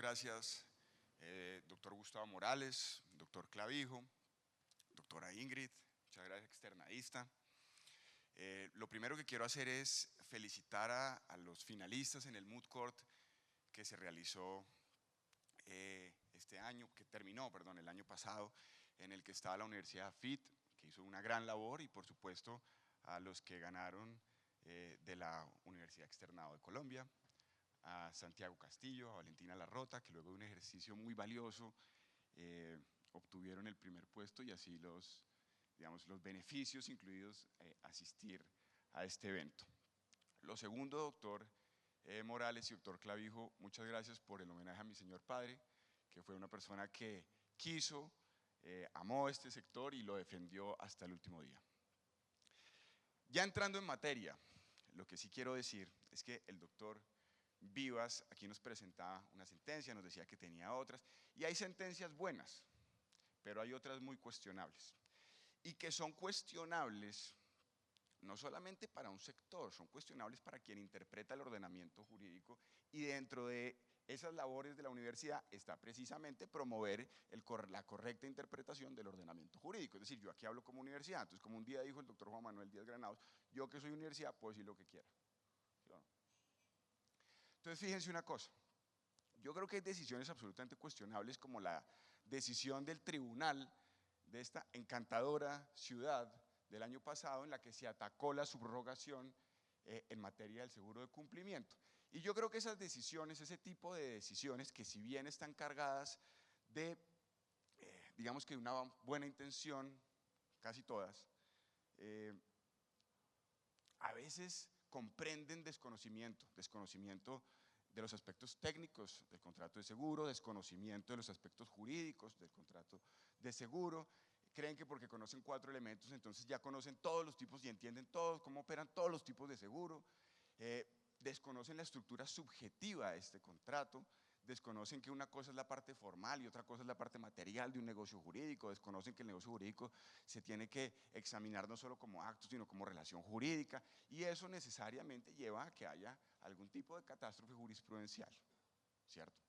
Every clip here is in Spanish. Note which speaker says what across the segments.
Speaker 1: gracias, doctor Gustavo Morales, doctor Clavijo, doctora Ingrid, muchas gracias, externadista. Lo primero que quiero hacer es felicitar a los finalistas en el Moot Court que se realizó este año, que terminó, perdón, el año pasado, en el que estaba la Universidad FIT, que hizo una gran labor, y por supuesto a los que ganaron de la Universidad Externado de Colombia, a Santiago Castillo, a Valentina Larrota, que luego de un ejercicio muy valioso obtuvieron el primer puesto y así los beneficios incluidos asistir a este evento. Lo segundo, doctor Morales y doctor Clavijo, muchas gracias por el homenaje a mi señor padre, que fue una persona que quiso, amó este sector y lo defendió hasta el último día. Ya entrando en materia, lo que sí quiero decir es que el doctor Vivas aquí nos presentaba una sentencia, nos decía que tenía otras, y hay sentencias buenas, pero hay otras muy cuestionables, y que son cuestionables no solamente para un sector, son cuestionables para quien interpreta el ordenamiento jurídico, y dentro de esas labores de la universidad está precisamente promover la correcta interpretación del ordenamiento jurídico. Es decir, yo aquí hablo como universidad, entonces como un día dijo el doctor Juan Manuel Díaz Granados, yo que soy universidad puedo decir lo que quiera. ¿Sí o no? Entonces fíjense una cosa, yo creo que hay decisiones absolutamente cuestionables como la decisión del tribunal de esta encantadora ciudad del año pasado en la que se atacó la subrogación en materia del seguro de cumplimiento. Y yo creo que esas decisiones, ese tipo de decisiones que si bien están cargadas de, digamos que una buena intención, casi todas, a veces comprenden desconocimiento de los aspectos técnicos del contrato de seguro, desconocimiento de los aspectos jurídicos del contrato de seguro. Creen que porque conocen 4 elementos, entonces ya conocen todos los tipos y entienden todos cómo operan todos los tipos de seguro. Desconocen la estructura subjetiva de este contrato, desconocen que una cosa es la parte formal y otra cosa es la parte material de un negocio jurídico, desconocen que el negocio jurídico se tiene que examinar no solo como acto, sino como relación jurídica, y eso necesariamente lleva a que haya algún tipo de catástrofe jurisprudencial, ¿cierto?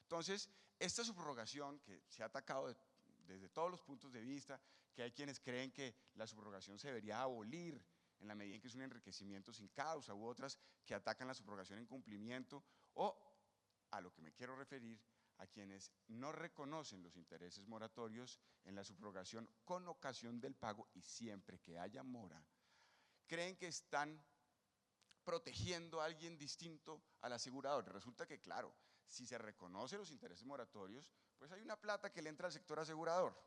Speaker 1: Entonces, esta subrogación que se ha atacado desde todos los puntos de vista, que hay quienes creen que la subrogación se debería abolir en la medida en que es un enriquecimiento sin causa, u otras que atacan la subrogación en cumplimiento, o a lo que me quiero referir, a quienes no reconocen los intereses moratorios en la subrogación con ocasión del pago y siempre que haya mora, creen que están protegiendo a alguien distinto al asegurador. Resulta que, claro, si se reconoce los intereses moratorios, pues hay una plata que le entra al sector asegurador.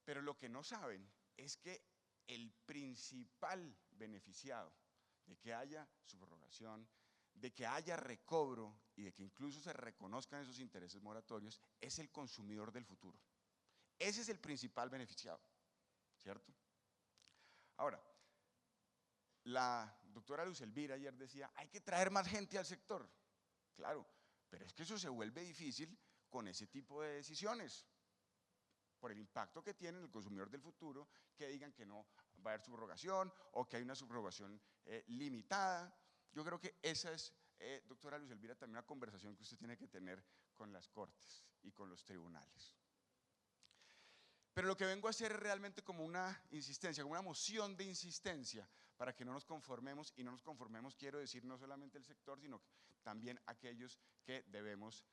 Speaker 1: Pero lo que no saben es que el principal beneficiado de que haya subrogación, de que haya recobro y de que incluso se reconozcan esos intereses moratorios es el consumidor del futuro. Ese es el principal beneficiado, ¿cierto? Ahora, la doctora Luz Elvira ayer decía, hay que traer más gente al sector. Claro, pero es que eso se vuelve difícil con ese tipo de decisiones, por el impacto que tiene en el consumidor del futuro, que digan que no va a haber subrogación o que hay una subrogación limitada. Yo creo que esa es, doctora Luz Elvira, también una conversación que usted tiene que tener con las cortes y con los tribunales. Pero lo que vengo a hacer es realmente como una insistencia, como una moción de insistencia para que no nos conformemos, y no nos conformemos quiero decir no solamente el sector, sino que también aquellos que debemos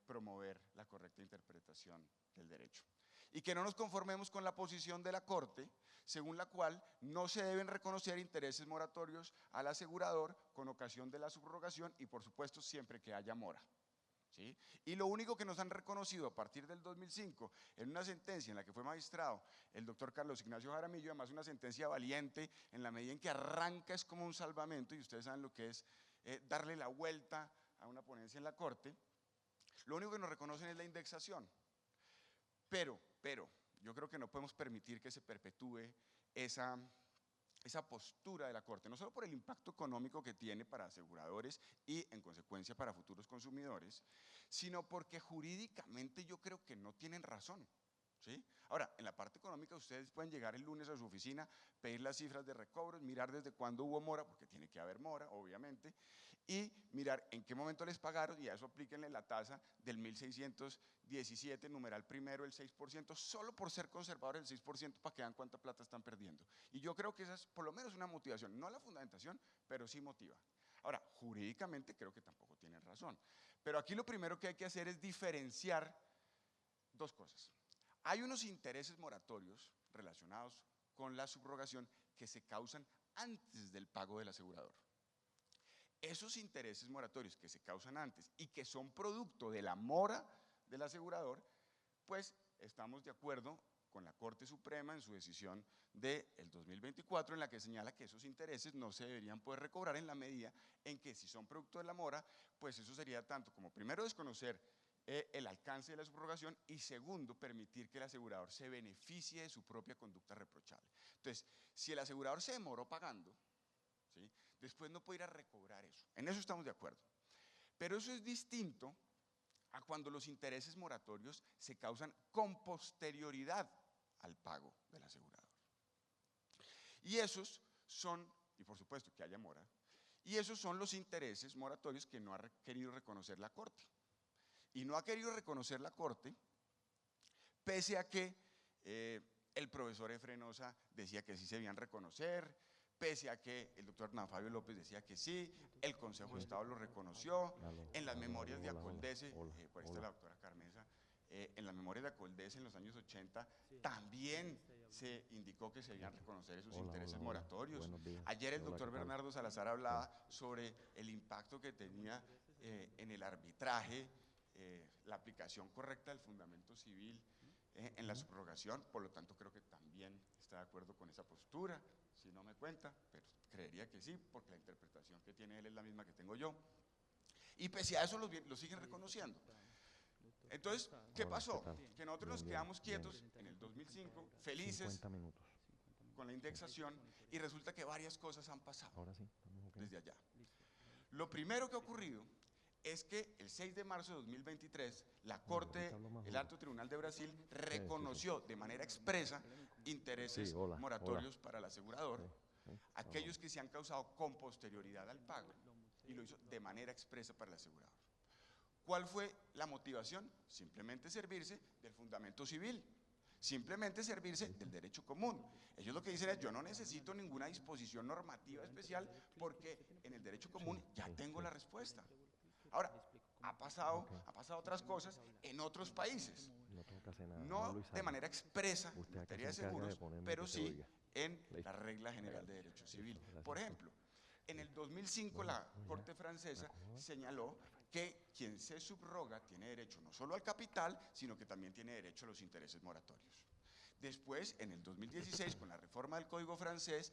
Speaker 1: promover la correcta interpretación del derecho. Y que no nos conformemos con la posición de la Corte, según la cual no se deben reconocer intereses moratorios al asegurador con ocasión de la subrogación y por supuesto siempre que haya mora. ¿Sí? Y lo único que nos han reconocido a partir del 2005 en una sentencia en la que fue magistrado el doctor Carlos Ignacio Jaramillo, además una sentencia valiente en la medida en que arranca es como un salvamento, y ustedes saben lo que es darle la vuelta a una ponencia en la Corte, lo único que nos reconocen es la indexación. Pero yo creo que no podemos permitir que se perpetúe esa postura de la Corte, no solo por el impacto económico que tiene para aseguradores y en consecuencia para futuros consumidores, sino porque jurídicamente yo creo que no tienen razón. ¿sí? Ahora, en la parte económica ustedes pueden llegar el lunes a su oficina, pedir las cifras de recobros, mirar desde cuándo hubo mora, porque tiene que haber mora, obviamente, y mirar en qué momento les pagaron y a eso aplíquenle la tasa del 1617, numeral primero, el 6%, solo por ser conservadores el 6% para que vean cuánta plata están perdiendo. Y yo creo que esa es por lo menos una motivación, no la fundamentación, pero sí motiva. Ahora, jurídicamente creo que tampoco tienen razón. Pero aquí lo primero que hay que hacer es diferenciar dos cosas. Hay unos intereses moratorios relacionados con la subrogación que se causan antes del pago del asegurador. Esos intereses moratorios que se causan antes y que son producto de la mora del asegurador, pues estamos de acuerdo con la Corte Suprema en su decisión del 2024, en la que señala que esos intereses no se deberían poder recobrar en la medida en que si son producto de la mora, pues eso sería tanto como primero desconocer el alcance de la subrogación y segundo, permitir que el asegurador se beneficie de su propia conducta reprochable. Entonces, si el asegurador se demoró pagando, ¿sí?, después no puede ir a recobrar eso. En eso estamos de acuerdo. Pero eso es distinto a cuando los intereses moratorios se causan con posterioridad al pago del asegurador. Y esos son, y por supuesto que haya mora, y esos son los intereses moratorios que no ha querido reconocer la Corte. Y no ha querido reconocer la Corte, pese a que el profesor Efrenosa decía que sí se debían reconocer, pese a que el doctor Hernán Fabio López decía que sí, el Consejo de Estado lo reconoció, en las memorias de Acoldese, por ahí está la doctora Carmesa, en las memorias de Acoldese en los años 80 también se indicó que se debían reconocer esos intereses moratorios. Ayer el doctor Bernardo Salazar hablaba sobre el impacto que tenía en el arbitraje la aplicación correcta del fundamento civil en la subrogación, por lo tanto creo que también está de acuerdo con esa postura, si no me cuenta, pero creería que sí, porque la interpretación que tiene él es la misma que tengo yo. Y pese a eso lo siguen reconociendo. Entonces, ¿qué pasó? Que nosotros nos quedamos quietos en el 2005, felices con la indexación, y resulta que varias cosas han pasado desde allá. Lo primero que ha ocurrido es que el 6 de marzo de 2023, la Corte, el Alto Tribunal de Brasil, reconoció de manera expresa intereses moratorios para el asegurador, aquellos que se han causado con posterioridad al pago, y lo hizo de manera expresa para el asegurador. ¿Cuál fue la motivación? Simplemente servirse del fundamento civil, simplemente servirse del derecho común. Ellos lo que dicen es, yo no necesito ninguna disposición normativa especial porque en el derecho común ya tengo la respuesta. Ahora, ha pasado otras cosas en otros países, no de manera expresa en materia de seguros, pero sí en la regla general de derecho civil. Por ejemplo, en el 2005 la Corte francesa señaló que quien se subroga tiene derecho no solo al capital, sino que también tiene derecho a los intereses moratorios. Después, en el 2016, con la reforma del Código francés,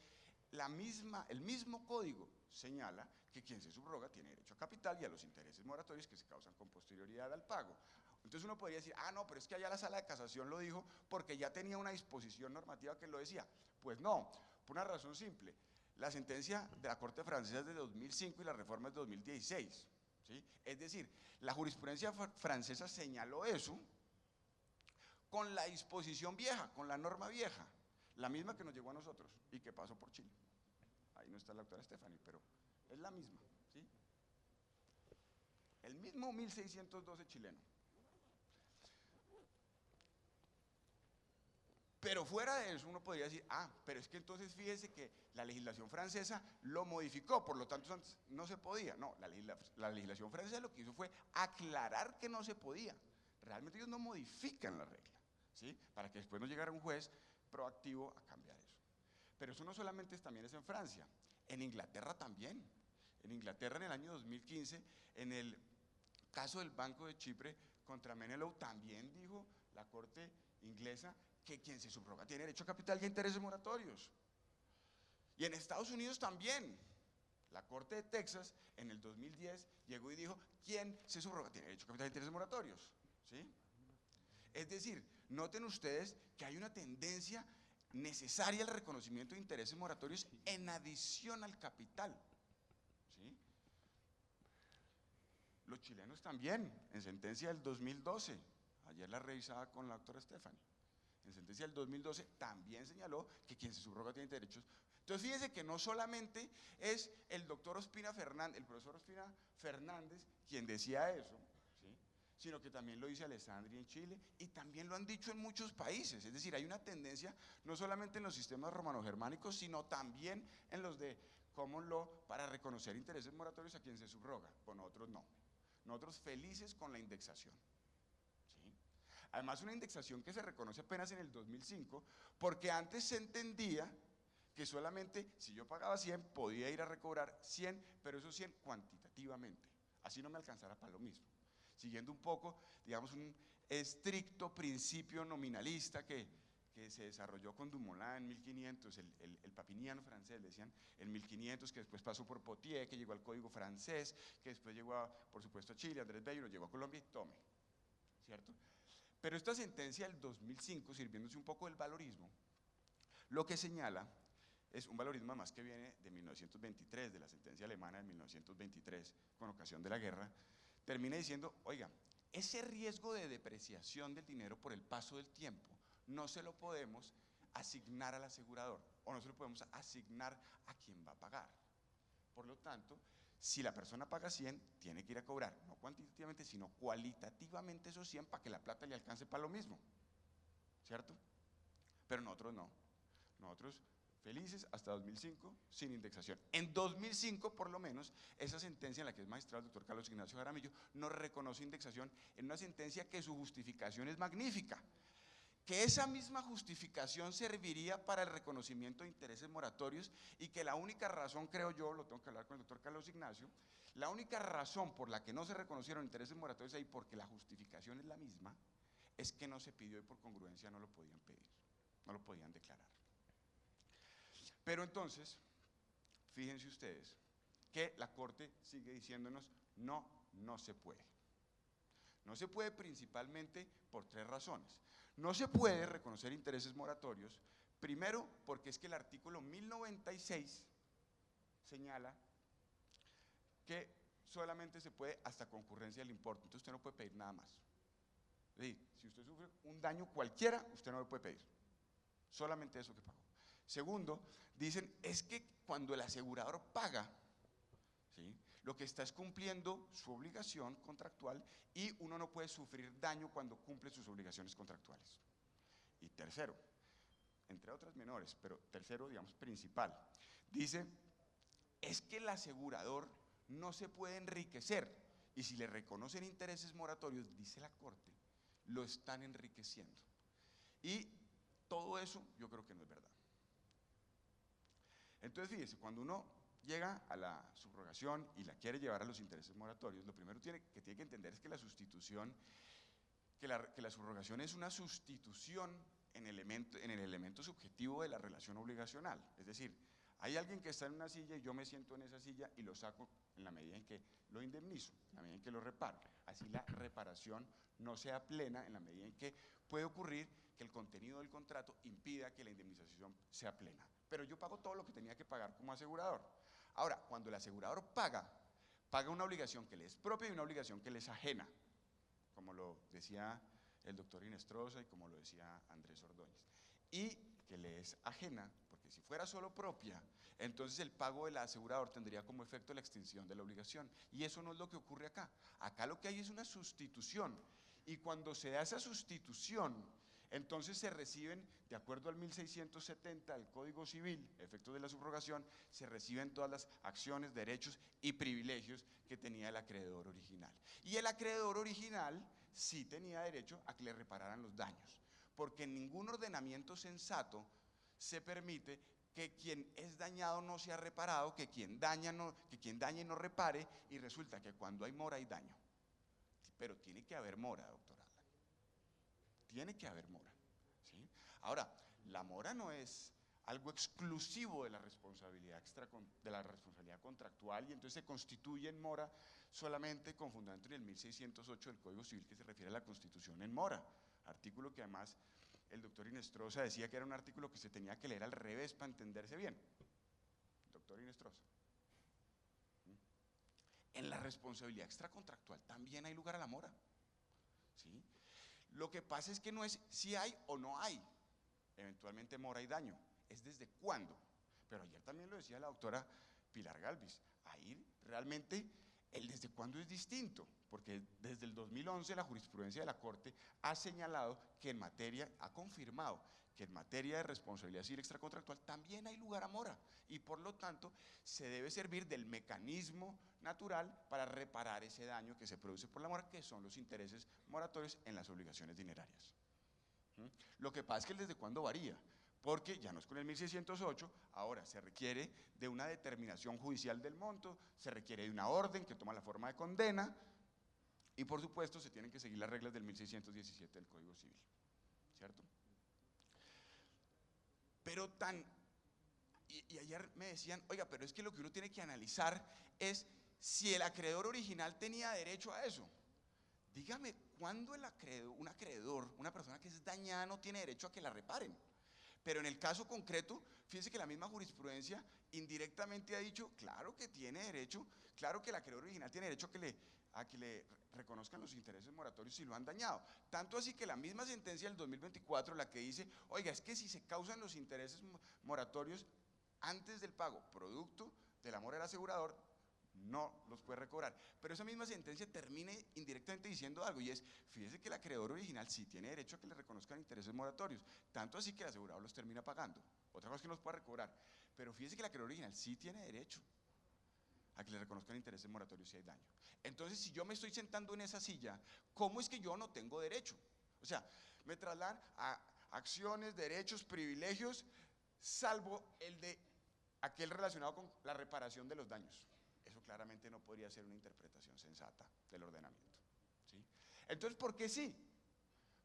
Speaker 1: el mismo código señala que quien se subroga tiene derecho a capital y a los intereses moratorios que se causan con posterioridad al pago. Entonces uno podría decir, ah, no, pero es que allá la Sala de Casación lo dijo porque ya tenía una disposición normativa que lo decía. Pues no, por una razón simple. La sentencia de la Corte Francesa es de 2005 y la reforma es de 2016. ¿Sí? Es decir, la jurisprudencia francesa señaló eso con la disposición vieja, con la norma vieja, la misma que nos llegó a nosotros y que pasó por Chile. Ahí no está la doctora Stephanie, pero es la misma, ¿sí? El mismo 1612 chileno. Pero fuera de eso uno podría decir, ah, pero es que entonces fíjese que la legislación francesa lo modificó, por lo tanto antes no se podía. No, la legislación francesa lo que hizo fue aclarar que no se podía. Realmente ellos no modifican la regla, ¿sí? Para que después no llegara un juez proactivo a cambiar eso. Pero eso no solamente también es en Francia, en Inglaterra también. En Inglaterra en el año 2015, en el caso del Banco de Chipre contra Menelou, también dijo la Corte inglesa que quien se subroga tiene derecho a capital y a intereses moratorios. Y en Estados Unidos también. La Corte de Texas en el 2010 llegó y dijo, quien se subroga tiene derecho a capital y a intereses moratorios. ¿Sí? Es decir, noten ustedes que hay una tendencia necesaria al reconocimiento de intereses moratorios en adición al capital. ¿Sí? Los chilenos también, en sentencia del 2012, ayer la revisaba con la doctora Stephanie. en sentencia del 2012, también señaló que quien se subroga tiene derechos. Entonces fíjense que no solamente es el doctor Ospina Fernández, el profesor Ospina Fernández quien decía eso, ¿sí?, sino que también lo dice Alessandri en Chile y también lo han dicho en muchos países. Es decir, hay una tendencia no solamente en los sistemas romano-germánicos, sino también en los de common law para reconocer intereses moratorios a quien se subroga. Con nosotros no. Nosotros felices con la indexación. ¿Sí? Además, una indexación que se reconoce apenas en el 2005, porque antes se entendía que solamente si yo pagaba 100 podía ir a recobrar 100, pero esos 100 cuantitativamente, así no me alcanzara para lo mismo, siguiendo un poco, digamos, un estricto principio nominalista que se desarrolló con Dumoulin en 1500, el papiniano francés, le decían, en 1500, que después pasó por Potier, que llegó al Código francés, que después llegó, por supuesto, a Chile, Andrés Bello, lo llegó a Colombia y tome, ¿cierto? Pero esta sentencia del 2005, sirviéndose un poco del valorismo, lo que señala es un valorismo además que viene de 1923, de la sentencia alemana de 1923, con ocasión de la guerra, termina diciendo, oiga, ese riesgo de depreciación del dinero por el paso del tiempo no se lo podemos asignar al asegurador o no se lo podemos asignar a quien va a pagar. Por lo tanto, si la persona paga 100, tiene que ir a cobrar, no cuantitativamente, sino cualitativamente esos 100 para que la plata le alcance para lo mismo, ¿cierto? Pero nosotros no, nosotros felices hasta 2005 sin indexación. En 2005, por lo menos, esa sentencia en la que es magistrado el doctor Carlos Ignacio Jaramillo nos reconoce indexación en una sentencia que su justificación es magnífica, que esa misma justificación serviría para el reconocimiento de intereses moratorios y que la única razón, creo yo, lo tengo que hablar con el doctor Carlos Ignacio, la única razón por la que no se reconocieron intereses moratorios ahí, porque la justificación es la misma, es que no se pidió y por congruencia no lo podían pedir, no lo podían declarar. Pero entonces, fíjense ustedes que la Corte sigue diciéndonos, no, no se puede. No se puede principalmente por tres razones. No se puede reconocer intereses moratorios, primero porque es que el artículo 1096 señala que solamente se puede hasta concurrencia del importe, entonces usted no puede pedir nada más. Es decir, si usted sufre un daño cualquiera, usted no lo puede pedir, solamente eso que pagó. Segundo, dicen, es que cuando el asegurador paga, ¿sí?, lo que está es cumpliendo su obligación contractual y uno no puede sufrir daño cuando cumple sus obligaciones contractuales. Y tercero, entre otras menores, pero tercero, digamos, principal, dice, es que el asegurador no se puede enriquecer y si le reconocen intereses moratorios, dice la Corte, lo están enriqueciendo. Y todo eso yo creo que no es verdad. Entonces, fíjese, cuando uno llega a la subrogación y la quiere llevar a los intereses moratorios, lo primero que tiene que entender es que la sustitución, que la subrogación es una sustitución en el elemento subjetivo de la relación obligacional. Es decir, hay alguien que está en una silla y yo me siento en esa silla y lo saco en la medida en que lo indemnizo, en la medida en que lo reparo. Así la reparación no sea plena en la medida en que puede ocurrir que el contenido del contrato impida que la indemnización sea plena. Pero yo pago todo lo que tenía que pagar como asegurador. Ahora, cuando el asegurador paga una obligación que le es propia y una obligación que le es ajena, como lo decía el doctor Inestrosa y como lo decía Andrés Ordóñez, y que le es ajena, porque si fuera solo propia, entonces el pago del asegurador tendría como efecto la extinción de la obligación, y eso no es lo que ocurre acá. Acá lo que hay es una sustitución, y cuando se da esa sustitución, entonces se reciben, de acuerdo al 1670 del Código Civil, efectos de la subrogación, se reciben todas las acciones, derechos y privilegios que tenía el acreedor original. Y el acreedor original sí tenía derecho a que le repararan los daños, porque en ningún ordenamiento sensato se permite que quien es dañado no sea reparado, que quien daña y no repare, y resulta que cuando hay mora hay daño. Pero tiene que haber mora, doctora. Tiene que haber mora, ¿sí? Ahora, la mora no es algo exclusivo de la responsabilidad contractual y entonces se constituye en mora solamente con fundamento en el 1608 del Código Civil que se refiere a la constitución en mora, artículo que además el doctor Inestrosa decía que era un artículo que se tenía que leer al revés para entenderse bien. Doctor Inestrosa. En la responsabilidad extracontractual también hay lugar a la mora, ¿sí? Lo que pasa es que no es si hay o no hay, eventualmente mora y daño, es desde cuándo. Pero ayer también lo decía la doctora Pilar Galvis, ahí realmente el desde cuándo es distinto, porque desde el 2011 la jurisprudencia de la Corte ha señalado que en materia, ha confirmado que en materia de responsabilidad civil extracontractual también hay lugar a mora y por lo tanto se debe servir del mecanismo natural para reparar ese daño que se produce por la mora, que son los intereses moratorios en las obligaciones dinerarias. Lo que pasa es que el desde cuándo varía, porque ya no es con el 1608, ahora se requiere de una determinación judicial del monto, se requiere de una orden que toma la forma de condena y por supuesto se tienen que seguir las reglas del 1617 del Código Civil, ¿cierto? Pero y ayer me decían, oiga, pero es que lo que uno tiene que analizar es si el acreedor original tenía derecho a eso. Dígame, ¿cuándo un acreedor, una persona que es dañada no tiene derecho a que la reparen? Pero en el caso concreto, fíjense que la misma jurisprudencia indirectamente ha dicho, claro que tiene derecho, claro que el acreedor original tiene derecho a que le reconozcan los intereses moratorios si lo han dañado. Tanto así que la misma sentencia del 2024, la que dice, oiga, es que si se causan los intereses moratorios antes del pago, producto del amor del asegurador, no los puede recobrar. Pero esa misma sentencia termina indirectamente diciendo algo y es, fíjese que el acreedor original sí tiene derecho a que le reconozcan intereses moratorios, tanto así que el asegurador los termina pagando. Otra cosa es que no los pueda recobrar, pero fíjese que el acreedor original sí tiene derecho a que le reconozcan intereses moratorios si hay daño. Entonces, si yo me estoy sentando en esa silla, ¿cómo es que yo no tengo derecho? O sea, me trasladan a acciones, derechos, privilegios, salvo el de aquel relacionado con la reparación de los daños. Eso claramente no podría ser una interpretación sensata del ordenamiento, ¿sí? Entonces, ¿por qué sí?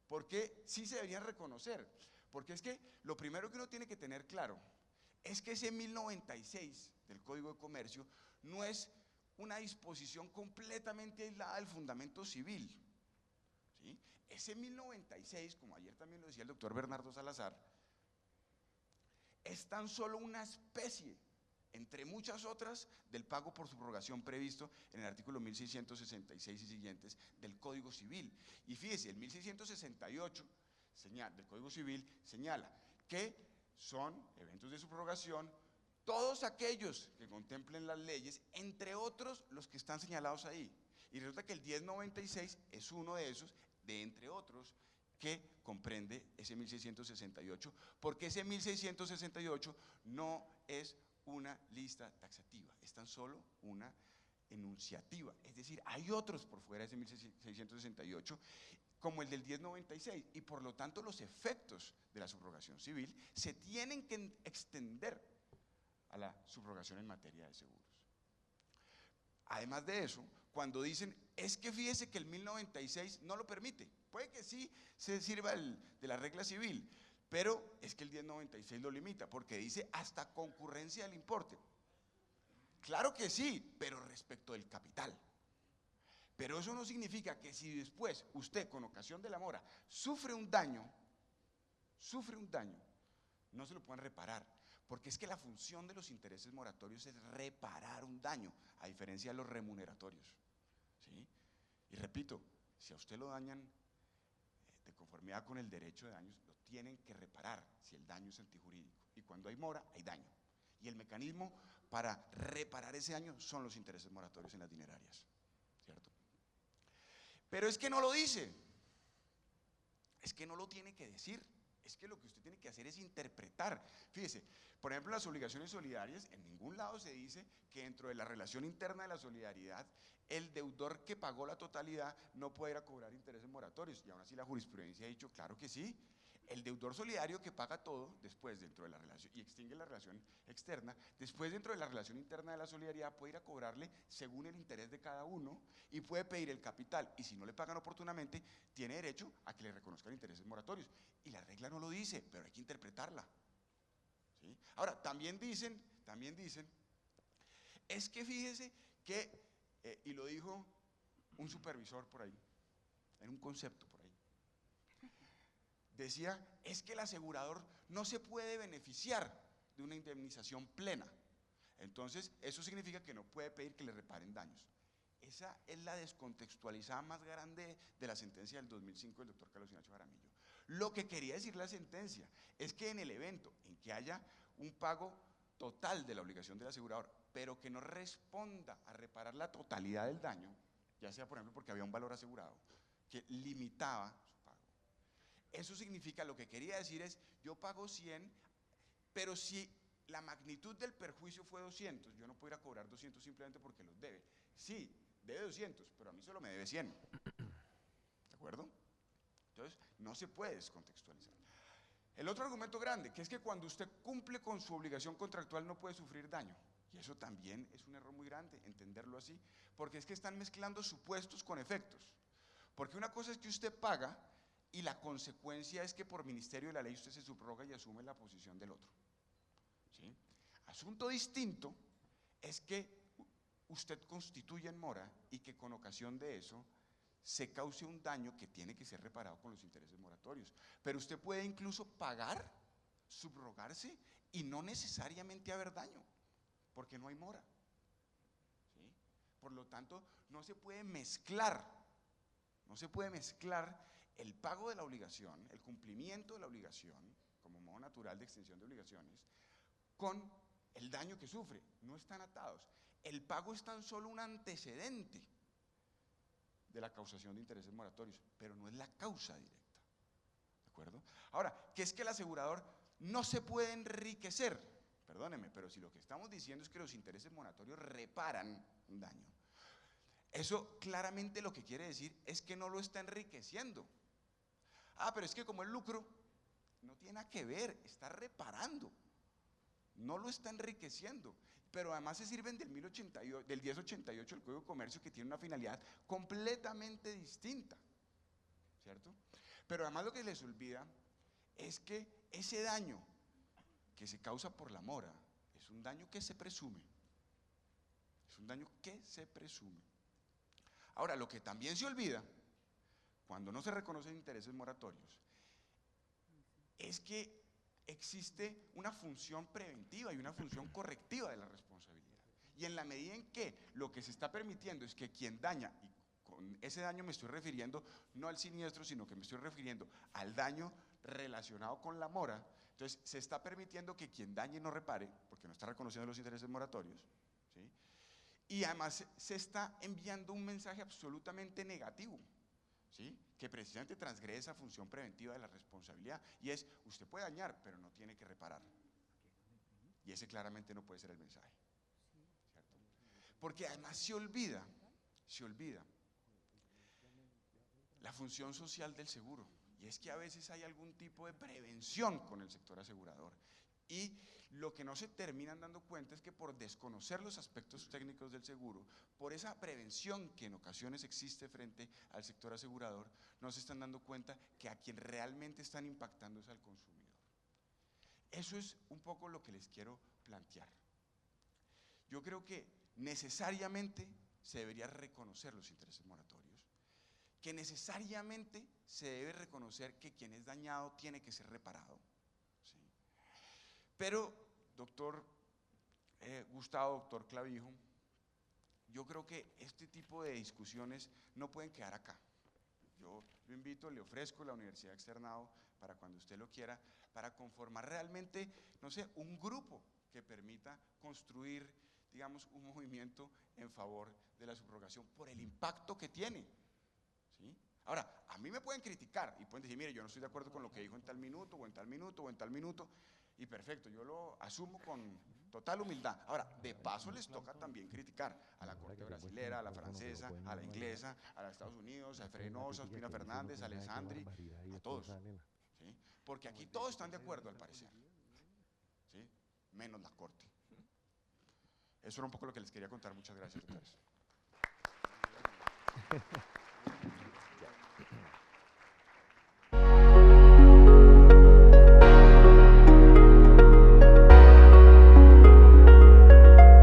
Speaker 1: ¿Por qué sí se deberían reconocer? Porque es que lo primero que uno tiene que tener claro es que ese 1096 del Código de Comercio no es una disposición completamente aislada del fundamento civil, ¿sí? Ese 1096, como ayer también lo decía el doctor Bernardo Salazar, es tan solo una especie, entre muchas otras, del pago por subrogación previsto en el artículo 1666 y siguientes del Código Civil. Y fíjese, el 1668 del Código Civil señala que son eventos de subrogación todos aquellos que contemplen las leyes, entre otros los que están señalados ahí. Y resulta que el 1096 es uno de esos, de entre otros, que comprende ese 1668, porque ese 1668 no es una lista taxativa, es tan solo una enunciativa, es decir, hay otros por fuera de ese 1668, como el del 1096, y por lo tanto los efectos de la subrogación civil se tienen que extender a la subrogación en materia de seguros. Además de eso, cuando dicen, es que fíjese que el 1096 no lo permite, puede que sí se sirva de la regla civil, pero es que el 1096 lo limita, porque dice hasta concurrencia del importe. Claro que sí, pero respecto del capital. Pero eso no significa que si después usted, con ocasión de la mora, sufre un daño, no se lo puedan reparar. Porque es que la función de los intereses moratorios es reparar un daño, a diferencia de los remuneratorios, ¿sí? Y repito, si a usted lo dañan de conformidad con el derecho de daños, lo tienen que reparar si el daño es antijurídico. Y cuando hay mora, hay daño. Y el mecanismo para reparar ese daño son los intereses moratorios en las dinerarias, ¿cierto? Pero es que no lo dice, es que no lo tiene que decir. Es que lo que usted tiene que hacer es interpretar. Fíjese, por ejemplo, las obligaciones solidarias, en ningún lado se dice que dentro de la relación interna de la solidaridad, el deudor que pagó la totalidad no puede ir a cobrar intereses moratorios. Y aún así la jurisprudencia ha dicho, claro que sí. El deudor solidario que paga todo, después dentro de la relación, y extingue la relación externa, después dentro de la relación interna de la solidaridad puede ir a cobrarle según el interés de cada uno y puede pedir el capital. Y si no le pagan oportunamente, tiene derecho a que le reconozcan intereses moratorios. Y la regla no lo dice, pero hay que interpretarla, ¿sí? Ahora, también dicen, es que fíjese que, y lo dijo un supervisor por ahí, en un concepto por ahí, decía, es que el asegurador no se puede beneficiar de una indemnización plena. Entonces, eso significa que no puede pedir que le reparen daños. Esa es la descontextualizada más grande de la sentencia del 2005 del doctor Carlos Ignacio Jaramillo. Lo que quería decir la sentencia es que en el evento en que haya un pago total de la obligación del asegurador, pero que no responda a reparar la totalidad del daño, ya sea por ejemplo porque había un valor asegurado que limitaba su pago. Eso significa, lo que quería decir es, yo pago 100, pero si la magnitud del perjuicio fue 200, yo no puedo ir a cobrar 200 simplemente porque los debe. Sí, debe 200, pero a mí solo me debe 100. ¿De acuerdo? Entonces, no se puede descontextualizar. El otro argumento grande, que es que cuando usted cumple con su obligación contractual no puede sufrir daño. Y eso también es un error muy grande, entenderlo así, porque es que están mezclando supuestos con efectos. Porque una cosa es que usted paga y la consecuencia es que por ministerio de la ley usted se subroga y asume la posición del otro. ¿Sí? Asunto distinto es que usted constituye en mora y que con ocasión de eso se cause un daño que tiene que ser reparado con los intereses moratorios. Pero usted puede incluso pagar, subrogarse y no necesariamente haber daño, porque no hay mora. ¿Sí? Por lo tanto, no se puede mezclar el pago de la obligación, el cumplimiento de la obligación, como modo natural de extensión de obligaciones, con el daño que sufre. No están atados. El pago es tan solo un antecedente de la causación de intereses moratorios, pero no es la causa directa. ¿De acuerdo? Ahora, ¿qué es que el asegurador no se puede enriquecer? Perdónenme, pero si lo que estamos diciendo es que los intereses moratorios reparan un daño, eso claramente lo que quiere decir es que no lo está enriqueciendo. Ah, pero es que como el lucro no tiene nada que ver, está reparando, no lo está enriqueciendo. Pero además se sirven del 1088 del Código de Comercio, que tiene una finalidad completamente distinta, ¿cierto? Pero además lo que les olvida es que ese daño que se causa por la mora es un daño que se presume. Es un daño que se presume. Ahora, lo que también se olvida, cuando no se reconocen intereses moratorios, es que existe una función preventiva y una función correctiva de la responsabilidad. Y en la medida en que lo que se está permitiendo es que quien daña, y con ese daño me estoy refiriendo no al siniestro, sino que me estoy refiriendo al daño relacionado con la mora, entonces se está permitiendo que quien dañe no repare, porque no está reconociendo los intereses moratorios, ¿sí? Y además se está enviando un mensaje absolutamente negativo, ¿sí? Que precisamente transgrede esa función preventiva de la responsabilidad, y es, usted puede dañar, pero no tiene que reparar. Y ese claramente no puede ser el mensaje, ¿cierto? Porque además se olvida la función social del seguro, y es que a veces hay algún tipo de prevención con el sector asegurador. Y lo que no se terminan dando cuenta es que por desconocer los aspectos técnicos del seguro, por esa prevención que en ocasiones existe frente al sector asegurador, no se están dando cuenta que a quien realmente están impactando es al consumidor. Eso es un poco lo que les quiero plantear. Yo creo que necesariamente se debería reconocer los intereses moratorios, que necesariamente se debe reconocer que quien es dañado tiene que ser reparado. Pero, doctor Gustavo, doctor Clavijo, yo creo que este tipo de discusiones no pueden quedar acá. Yo lo invito, le ofrezco la Universidad Externado para cuando usted lo quiera, para conformar realmente, no sé, un grupo que permita construir, digamos, un movimiento en favor de la subrogación por el impacto que tiene, ¿sí? Ahora, a mí me pueden criticar y pueden decir, mire, yo no estoy de acuerdo con lo que dijo en tal minuto, o en tal minuto, o en tal minuto, y perfecto, yo lo asumo con total humildad. Ahora, de paso les toca también criticar a la Corte brasilera, a la francesa, a la inglesa, a la de Estados Unidos, a Frenosa, a Ospina Fernández, a Alessandri, a todos, ¿sí? Porque aquí todos están de acuerdo al parecer, ¿sí? Menos la Corte. Eso era un poco lo que les quería contar. Muchas gracias, doctores.